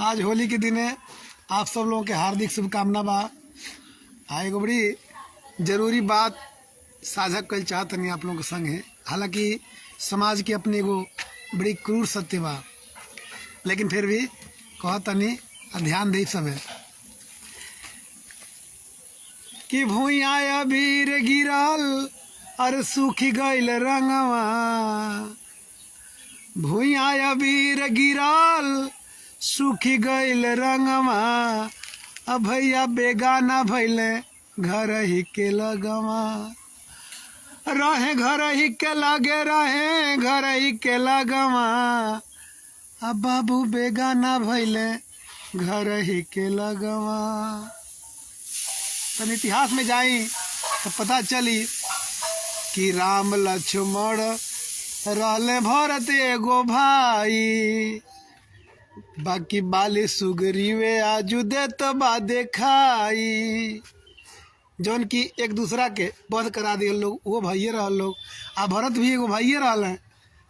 आज होली के दिन है, आप सब लोगों के हार्दिक शुभकामना बा। एगो बड़ी ज़रूरी बात साझा कल चाहत नहीं आप लोगों के संग है। हालांकि समाज की अपनी एगो बड़ी क्रूर सत्य बा, लेकिन फिर भी कहतनी ध्यान दे सब है कि भूइया अबीर गिरल और सूखी गईल रंगवा। भूइया अबीर गिरल सूखी गईल रंगवा। अब भैया बेगाना भैले घर ही के लगवा। रहे घर ही के लगे, रहे घर ही के लगवा। अब बाबू बेगाना भैले घर ही के लगवा। तब इतिहास में जाई तो पता चली कि राम लक्ष्मण रहले भरत एगो भाई। बाकी बाली सुग्रीवे आजू देत बा देखाई। जौन की एक दूसरा के वध करा दिए लोग, वो भाइये रह लोग। आ भरत भी एगो भाइये रहल हैं,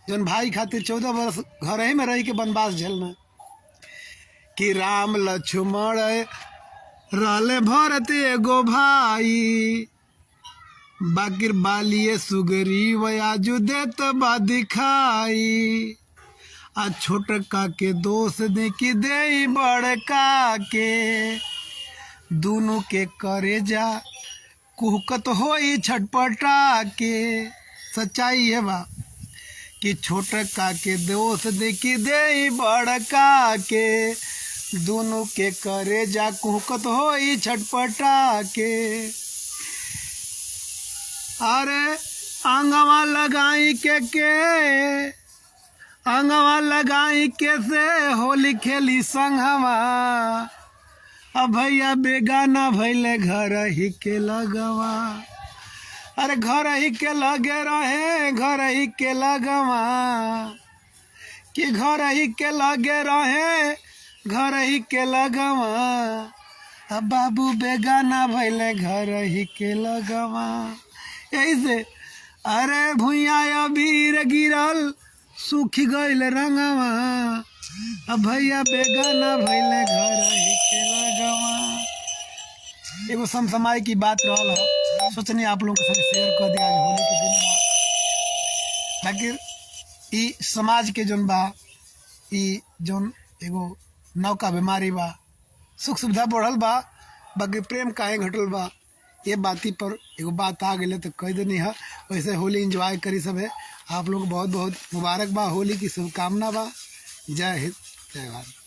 जौन भाई खातिर 14 वर्ष घर ही में रह के वनवास झेलना। कि राम लक्ष्मण रहले भरत एगो भाई। बाकिर बालिए सुग्रीव आजू देत बा दिखाई। आ छोटका के दोष दे कि दे बड़का के। दोनों के करे जा कुहकत होई छटपटा के। सच्चाई है बा कि छोटका के दोष दे कि दे बड़का के। दोनों के करे जा कुहकत होई छटपटा के। अरे आंगवा लगाई के आंगवा लगाई के से होली खेली संगवा। अब भैया बेगाना भैले घर ही के लगवा। अरे घर ही के लगे रहे घर ही के लगवा। कि घर ही के लगे रहे घर ही के लगवा। अब बाबू बेगाना भैले घर ही के लगवा। यही से अरे भूइया अबीर गिरल सूखी गईल रंगवा। अब भैया बेगाना भैले घर ही के लगवा। एगो समसमाय की बात रहल है, सोचनी आप लोगों के साथ शेयर कर दिया। आज होली के दिन बा, लेकिन ई समाज के जोन बा, ई जोन एगो नौका बीमारी बा। सुख सुविधा बढ़ल बा, बाकी प्रेम काहे घटल बा। ये बाती पर एगो बात आ गई तो कह देनी है। वैसे होली एंजॉय करी सब है। आप लोग बहुत बहुत मुबारक बा, होली की शुभकामना बा। जय हिंद जय भारत।